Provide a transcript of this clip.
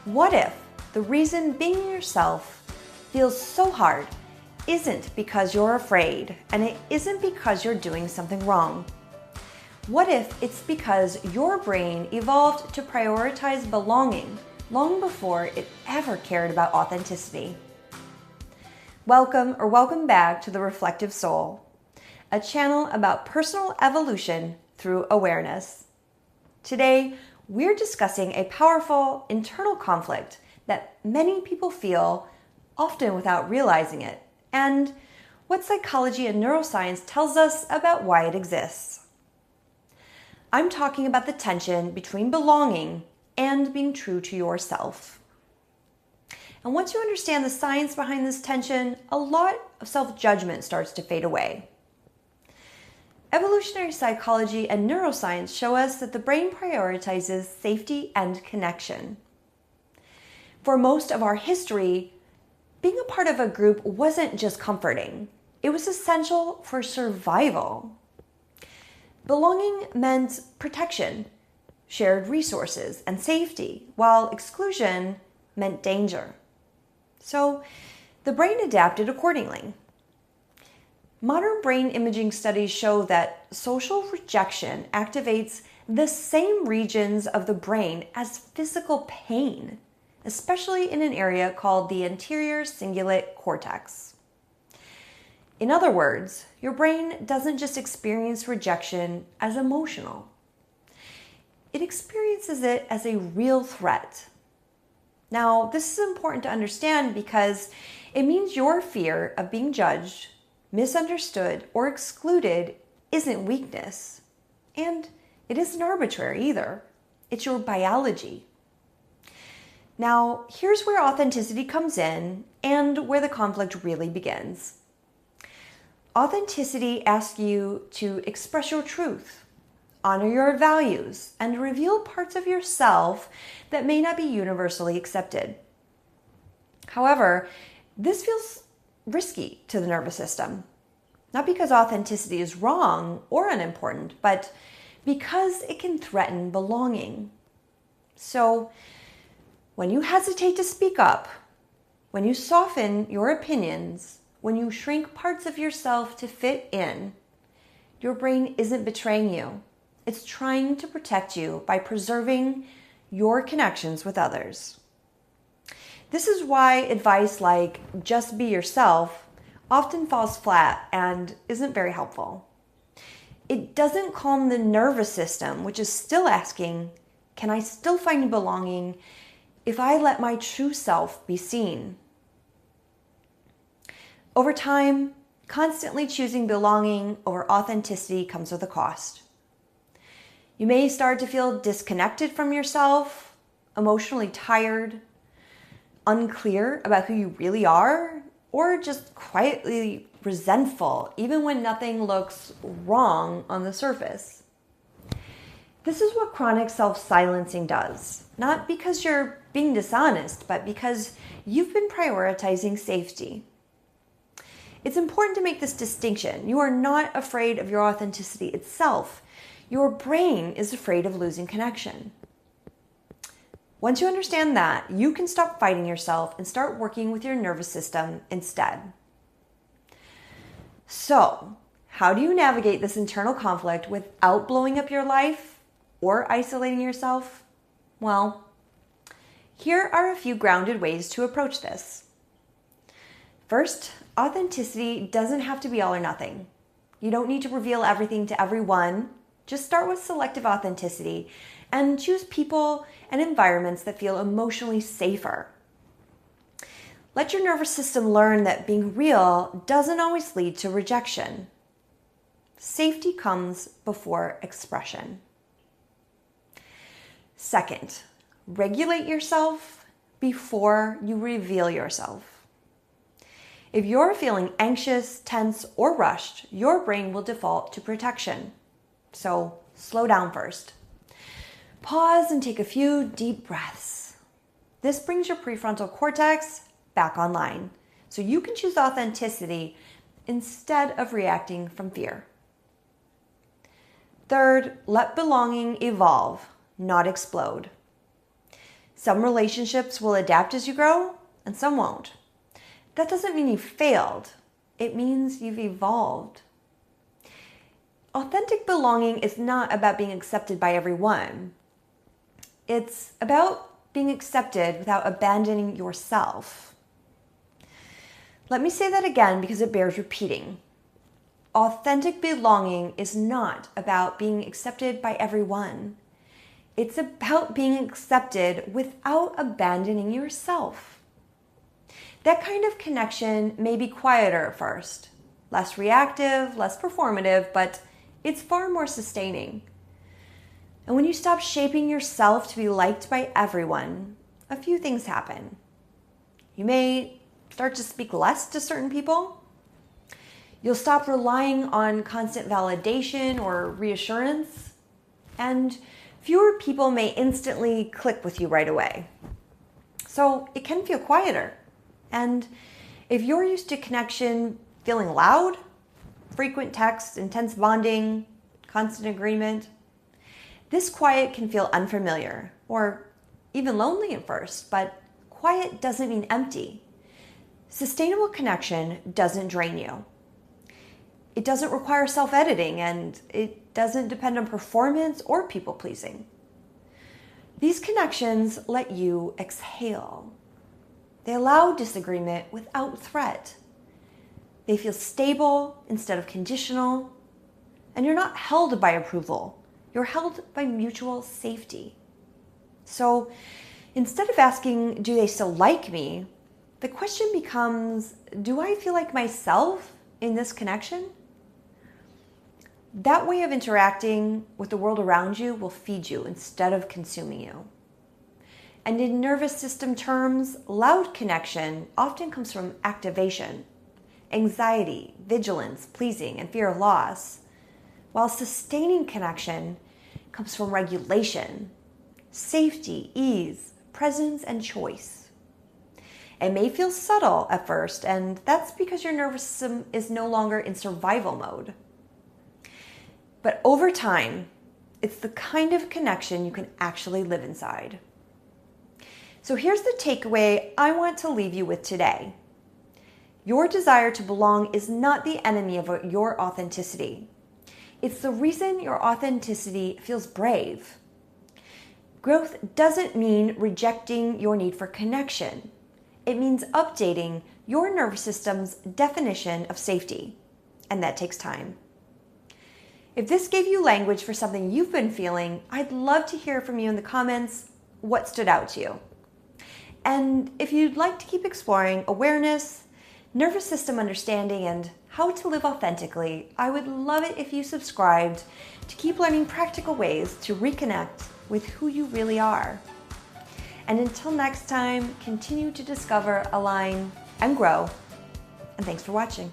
What if the reason being yourself feels so hard isn't because you're afraid, and it isn't because you're doing something wrong? What if it's because your brain evolved to prioritize belonging long before it ever cared about authenticity? Welcome back to The Reflective Soul, a channel about personal evolution through awareness. Today, we're discussing a powerful internal conflict that many people feel, often without realizing it, and what psychology and neuroscience tells us about why it exists. I'm talking about the tension between belonging and being true to yourself. And once you understand the science behind this tension, a lot of self-judgment starts to fade away. Evolutionary psychology and neuroscience show us that the brain prioritizes safety and connection. For most of our history, being a part of a group wasn't just comforting. It was essential for survival. Belonging meant protection, shared resources, and safety, while exclusion meant danger. So the brain adapted accordingly. Modern brain imaging studies show that social rejection activates the same regions of the brain as physical pain, especially in an area called the anterior cingulate cortex. In other words, your brain doesn't just experience rejection as emotional. It experiences it as a real threat. Now, this is important to understand because it means your fear of being judged, misunderstood, or excluded isn't weakness. And it isn't arbitrary either. It's your biology. Now, here's where authenticity comes in and where the conflict really begins. Authenticity asks you to express your truth, honor your values, and reveal parts of yourself that may not be universally accepted. However, this feels risky to the nervous system, not because authenticity is wrong or unimportant, but because it can threaten belonging. So, when you hesitate to speak up, when you soften your opinions, when you shrink parts of yourself to fit in, your brain isn't betraying you. It's trying to protect you by preserving your connections with others. This is why advice like just be yourself often falls flat and isn't very helpful. It doesn't calm the nervous system, which is still asking, can I still find belonging if I let my true self be seen? Over time, constantly choosing belonging over authenticity comes with a cost. You may start to feel disconnected from yourself, emotionally tired, unclear about who you really are, or just quietly resentful, even when nothing looks wrong on the surface. This is what chronic self-silencing does, not because you're being dishonest, but because you've been prioritizing safety. It's important to make this distinction. You are not afraid of your authenticity itself. Your brain is afraid of losing connection. Once you understand that, you can stop fighting yourself and start working with your nervous system instead. So, how do you navigate this internal conflict without blowing up your life or isolating yourself? Well, here are a few grounded ways to approach this. First, authenticity doesn't have to be all or nothing. You don't need to reveal everything to everyone. Just start with selective authenticity and choose people and environments that feel emotionally safer. Let your nervous system learn that being real doesn't always lead to rejection. Safety comes before expression. Second, regulate yourself before you reveal yourself. If you're feeling anxious, tense, or rushed, your brain will default to protection. So slow down first. Pause and take a few deep breaths. This brings your prefrontal cortex back online, so you can choose authenticity instead of reacting from fear. Third, let belonging evolve, not explode. Some relationships will adapt as you grow, and some won't. That doesn't mean you failed. It means you've evolved. Authentic belonging is not about being accepted by everyone. It's about being accepted without abandoning yourself. Let me say that again because it bears repeating. Authentic belonging is not about being accepted by everyone. It's about being accepted without abandoning yourself. That kind of connection may be quieter at first, less reactive, less performative, but it's far more sustaining. And when you stop shaping yourself to be liked by everyone, a few things happen. You may start to speak less to certain people. You'll stop relying on constant validation or reassurance, and fewer people may instantly click with you right away. So it can feel quieter. And if you're used to connection feeling loud, frequent texts, intense bonding, constant agreement, this quiet can feel unfamiliar or even lonely at first, but quiet doesn't mean empty. Sustainable connection doesn't drain you. It doesn't require self-editing, and it doesn't depend on performance or people-pleasing. These connections let you exhale. They allow disagreement without threat. They feel stable instead of conditional, and you're not held by approval. You're held by mutual safety. So instead of asking, do they still like me? The question becomes, do I feel like myself in this connection? That way of interacting with the world around you will feed you instead of consuming you. And in nervous system terms, loud connection often comes from activation, anxiety, vigilance, pleasing, and fear of loss, while sustaining connection comes from regulation, safety, ease, presence, and choice. It may feel subtle at first, and that's because your nervous system is no longer in survival mode. But over time, it's the kind of connection you can actually live inside. So here's the takeaway I want to leave you with today. Your desire to belong is not the enemy of your authenticity. It's the reason your authenticity feels brave. Growth doesn't mean rejecting your need for connection. It means updating your nervous system's definition of safety, and that takes time. If this gave you language for something you've been feeling, I'd love to hear from you in the comments what stood out to you. And if you'd like to keep exploring awareness, nervous system understanding, and how to live authentically, I would love it if you subscribed to keep learning practical ways to reconnect with who you really are. And until next time, continue to discover, align, and grow. And thanks for watching.